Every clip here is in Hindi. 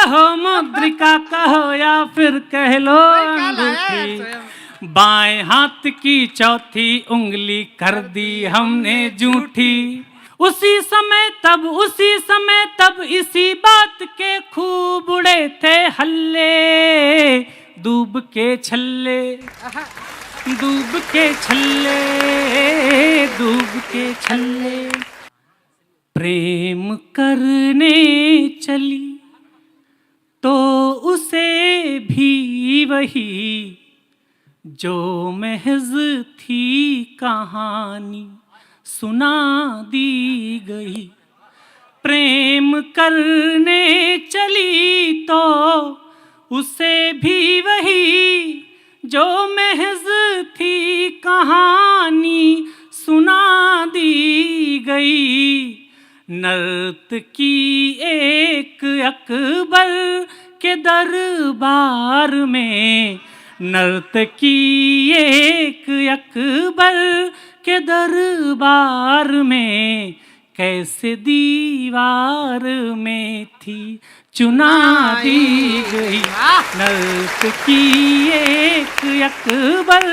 कहो मुद्रिका कहो या फिर कह लो अंगूठी, बाएं हाथ की चौथी उंगली कर दी हमने जूठी। उसी समय तब इसी बात के खूब उड़े थे हल्ले, दूब के छल्ले दूब के छल्ले दूब के छल्ले। प्रेम करने चली तो उसे भी वही जो महज थी कहानी सुना दी गई। प्रेम करने चली तो उसे भी वही जो महज थी कहानी सुना दी गई। नर्तकी एक अकबर के दरबार में, नर्तकी एक अकबर के दरबार में, कैसे दीवार में थी चुना दी गई। नर्तकी एक अकबर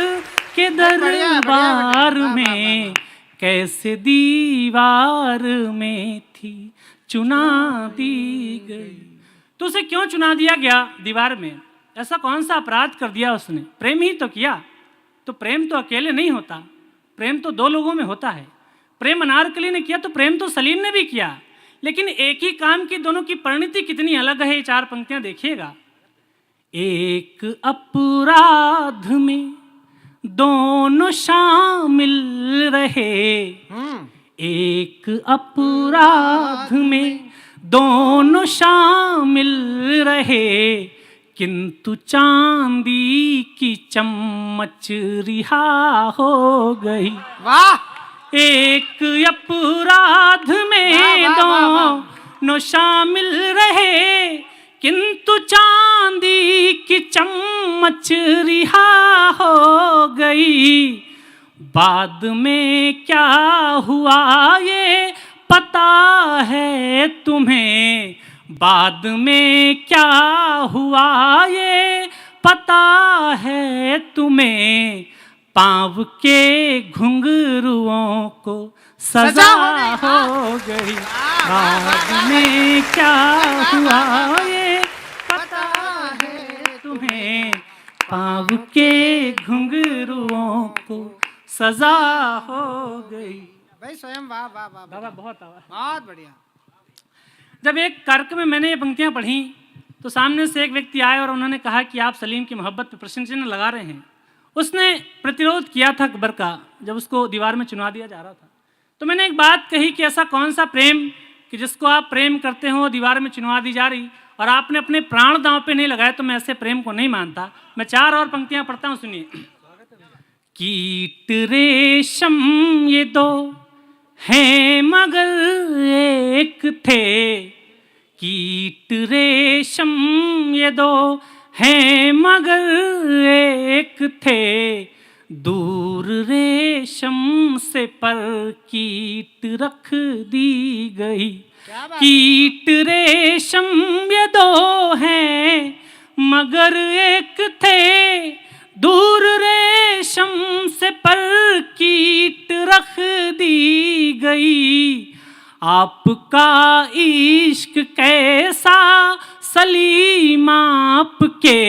के दरबार में, कैसे दीवार में थी चुना दी गई। तो उसे क्यों चुना दिया गया दीवार में? ऐसा कौन सा अपराध कर दिया उसने? प्रेम ही तो किया। तो प्रेम तो अकेले नहीं होता, प्रेम तो दो लोगों में होता है। प्रेम अनारकली ने किया तो प्रेम तो सलीम ने भी किया, लेकिन एक ही काम की दोनों की परिणति कितनी अलग है, ये चार पंक्तियां देखिएगा। एक अपराध में दोनों शामिल रहे, एक अपराध में दोनों शामिल रहे, किंतु चांदी की चम्मच रिहा हो गई। वाह! एक अपराध में दोनों शामिल रहे, किंतु चांदी की चम्मच रिहा हो गई। बाद में क्या हुआ ये पता है तुम्हें, बाद में क्या हुआ ये पता है तुम्हें, पाँव के घुंघरुओं को सजा हो गई। बाद में क्या हुआ ये पता है तुम्हें, पाँव के घुंघरुओं को सजा हो गई। भाई स्वयं वाह वाह वाह बाबा बहुत आवाज, बहुत बढ़िया। जब एक कार्यक्रम में मैंने ये पंक्तियां पढ़ी तो सामने से एक व्यक्ति आए और उन्होंने कहा कि आप सलीम की मोहब्बत पे प्रश्न चिन्ह लगा रहे हैं। उसने प्रतिरोध किया था अकबर का जब उसको दीवार में चुना दिया जा रहा था। तो मैंने एक बात कही कि ऐसा कौन सा प्रेम कि जिसको आप प्रेम करते हो दीवार में चुनवा दी जा रही और आपने अपने प्राण दांव पे नहीं लगाए, तो मैं ऐसे प्रेम को नहीं मानता। मैं चार और पंक्तियां पढ़ता हूं, सुनिए। कीट रेशम ये दो हैं मगर एक थे, कीट रेशम ये दो हैं मगर एक थे, दूर रेशम से पर कीट रख दी गई। कीट रेशम ये दो हैं मगर एक थे, दूर रेशम से पर कीट रख दी गई। आपका इश्क कैसा सलीम आपके,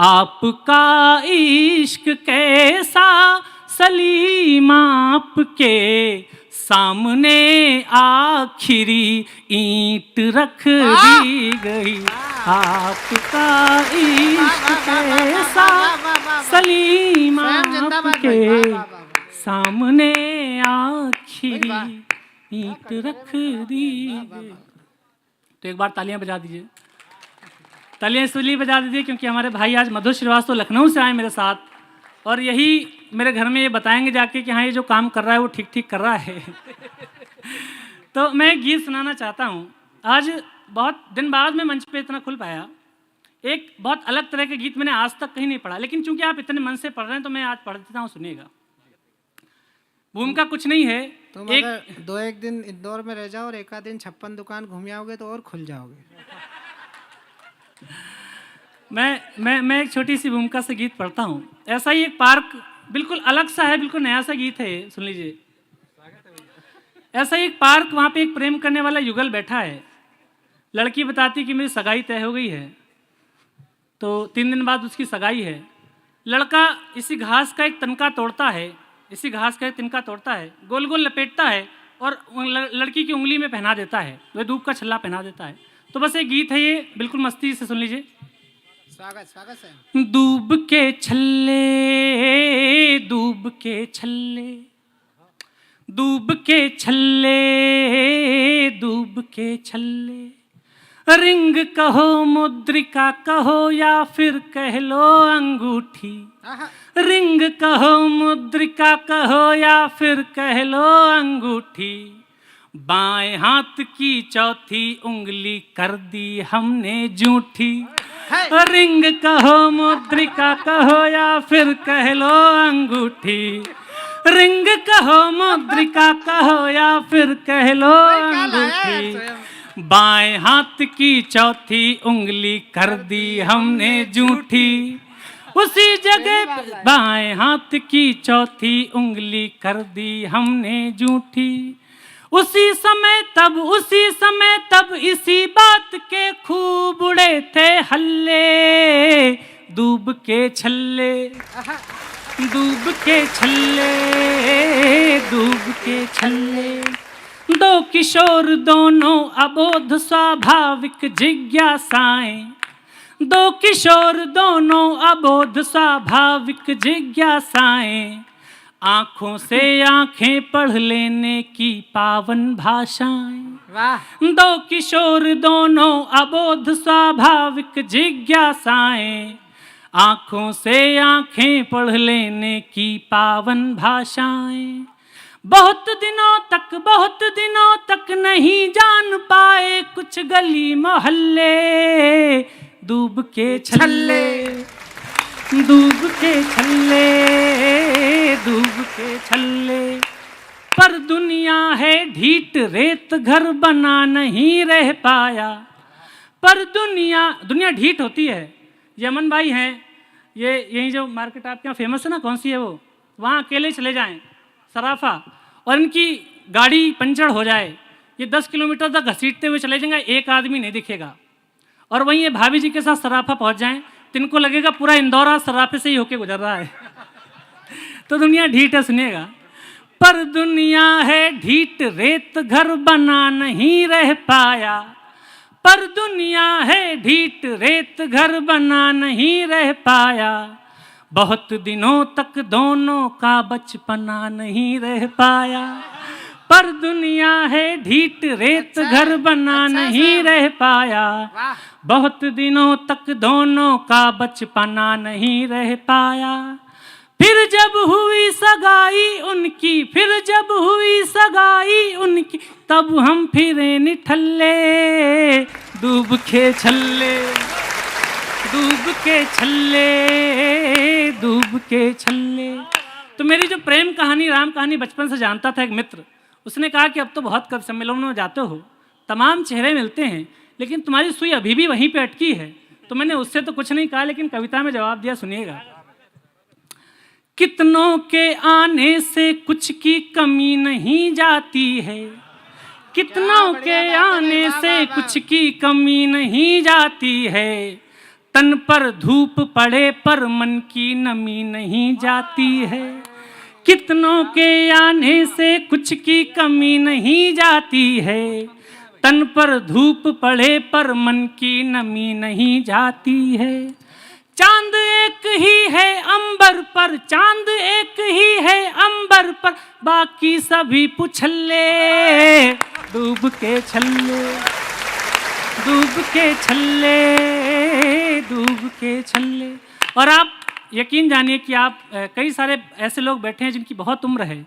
आपका इश्क कैसा सलीम आपके, सामने आखिरी ईंट रख दी गई। आपका इश्क कैसा सलीम आपके, सामने आखिरी ईंट रख दी गई। तो एक बार तालियां बजा दीजिए, तालियां इसलिए बजा दीजिए क्योंकि हमारे भाई आज मधु श्रीवास्तव लखनऊ से आए मेरे साथ, और यही मेरे घर में ये बताएंगे जाके कि हाँ ये जो काम कर रहा है वो ठीक ठीक कर रहा है। तो मैं एक गीत सुनाना चाहता हूँ। आज बहुत दिन बाद में मंच पे इतना खुल पाया। एक बहुत अलग तरह के गीत मैंने आज तक कहीं नहीं पढ़ा, लेकिन चूंकि आप इतने मन से पढ़ रहे हैं तो मैं आज पढ़ देता हूँ, सुनिएगा। भूमिका कुछ नहीं है। तुम अगर दो एक दिन इंदौर में रह जाओ और एक आध दिन 56 दुकान घूम आओगे तो और खुल जाओगे। मैं एक छोटी सी भूमिका से गीत पढ़ता हूँ। ऐसा ही एक पार्क बिल्कुल अलग सा है, बिल्कुल नया सा गीत है ये, सुन लीजिए। ऐसा ही एक पार्क, वहाँ पे एक प्रेम करने वाला युगल बैठा है। लड़की बताती कि मेरी सगाई तय हो गई है, तो 3 दिन बाद उसकी सगाई है। लड़का इसी घास का एक तिनका तोड़ता है, इसी घास का एक तिनका तोड़ता है, गोल गोल लपेटता है और लड़की की उंगली में पहना देता है, वह धूप का छल्ला पहना देता है। तो बस एक गीत है ये, बिल्कुल मस्ती से सुन लीजिए। स्वागत स्वागत है। दूब के छल्ले, दूब के छल्ले, दूब के छल्ले, दूब के छल्ले, रिंग कहो मुद्रिका कहो या फिर कह लो अंगूठी, रिंग कहो मुद्रिका कहो या फिर कह लो अंगूठी, बाएं हाथ की चौथी उंगली कर दी हमने जूठी, रिंग कहो मुद्रिका कहो या फिर कह लो अंगूठी, रिंग कहो मुद्रिका कहो या फिर कह लो अंगूठी, बाएं हाथ की चौथी उंगली कर दी हमने जूठी, उसी जगह बाएं हाथ की चौथी उंगली कर दी हमने जूठी, उसी समय तब इसी बात के खूब उड़े थे हल्ले, दूब के छल्ले, दूब के छल्ले, दूब के छल्ले, दो किशोर दोनों अबोध स्वाभाविक जिज्ञासाएं, दो किशोर दोनों अबोध स्वाभाविक जिज्ञासाएं, आंखों से आंखें पढ़ लेने की पावन भाषाएं, दो किशोर दोनों अबोध स्वाभाविक जिज्ञासाएं, आंखों से आंखें पढ़ लेने की पावन भाषाएं, बहुत दिनों तक नहीं जान पाए कुछ गली मोहल्ले, दूब के छल्ले, दूब के छल्ले, दूब के छल्ले, पर दुनिया है ढीठ रेत घर बना नहीं रह पाया, पर दुनिया ढीठ होती है। यमन भाई हैं, ये यही जो मार्केट आपके यहाँ फेमस है ना, कौन सी है वो, वहाँ अकेले चले जाएं सराफा, और इनकी गाड़ी पंचर हो जाए, ये 10 किलोमीटर तक घसीटते हुए चले जाएंगे, एक आदमी नहीं दिखेगा। और वहीं ये भाभी जी के साथ सराफा पहुंच जाएं तो इनको लगेगा पूरा इंदौर आज सराफे से ही होके गुजर रहा है। तो दुनिया ढीठ है, सुनिएगा। पर दुनिया है ढीठ रेत घर बना नहीं रह पाया, पर दुनिया है ढीठ रेत घर बना नहीं रह पाया, बहुत दिनों तक दोनों का बचपना नहीं रह पाया, पर दुनिया है ढीठ रेत घर बना नहीं रह पाया, बहुत दिनों तक दोनों का बचपना नहीं रह पाया, फिर जब हुई सगाई उनकी, फिर जब हुई सगाई उनकी, तब हम फिरे निठल्ले, दूब के छल्ले, दूब के छल्ले, दूब के छल्ले। तो मेरी जो प्रेम कहानी, राम कहानी बचपन से जानता था एक मित्र, उसने कहा कि अब तो बहुत कवि सम्मेलनों में जाते हो, तमाम चेहरे मिलते हैं, लेकिन तुम्हारी सुई अभी भी वहीं पे अटकी है। तो मैंने उससे तो कुछ नहीं कहा, लेकिन कविता में जवाब दिया, सुनिएगा। कितनों के आने से कुछ की कमी नहीं जाती है, कितनों के आने से कुछ की कमी नहीं जाती है, तन पर धूप पड़े पर मन की नमी नहीं जाती है, कितनों के आने से कुछ की कमी नहीं जाती है, तन पर धूप पड़े पर मन की नमी नहीं जाती है, चांद एक ही है अंबर पर, चांद एक ही है अंबर पर, बाकी सभी पुछल्ले, डूब के छल्ले, डूब के छल्ले, डूब के छल्ले। और आप यकीन जानिए कि आप कई सारे ऐसे लोग बैठे हैं जिनकी बहुत उम्र है,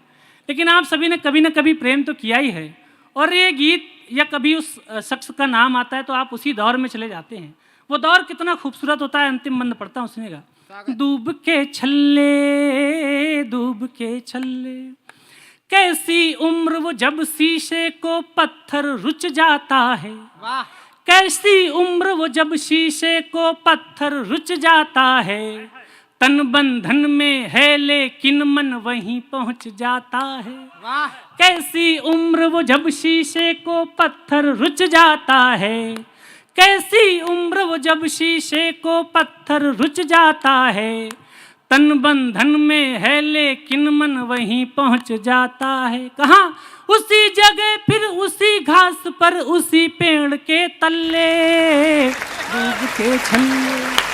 लेकिन आप सभी ने कभी न कभी प्रेम तो किया ही है, और ये गीत या कभी उस शख्स का नाम आता है तो आप उसी दौर में चले जाते हैं। वो दौर कितना खूबसूरत होता है, अंतिम बंद पढ़ता हूँ, सुनिएगा। डूब के छल्ले, डूब के छल्ले, कैसी उम्र वो जब शीशे को पत्थर रुच जाता है, कैसी उम्र वो जब शीशे को पत्थर रुच जाता है, तन बंधन में है लेकिन मन वहीं पहुंच जाता है। वाह कैसी उम्र वो जब शीशे को पत्थर रुच जाता है, कैसी उम्र वो जब शीशे को पत्थर रुच जाता है, तन बंधन में है लेकिन मन वहीं पहुंच जाता है। कहाँ? उसी जगह फिर उसी घास पर उसी पेड़ के तल्ले, दूध के छल्ले।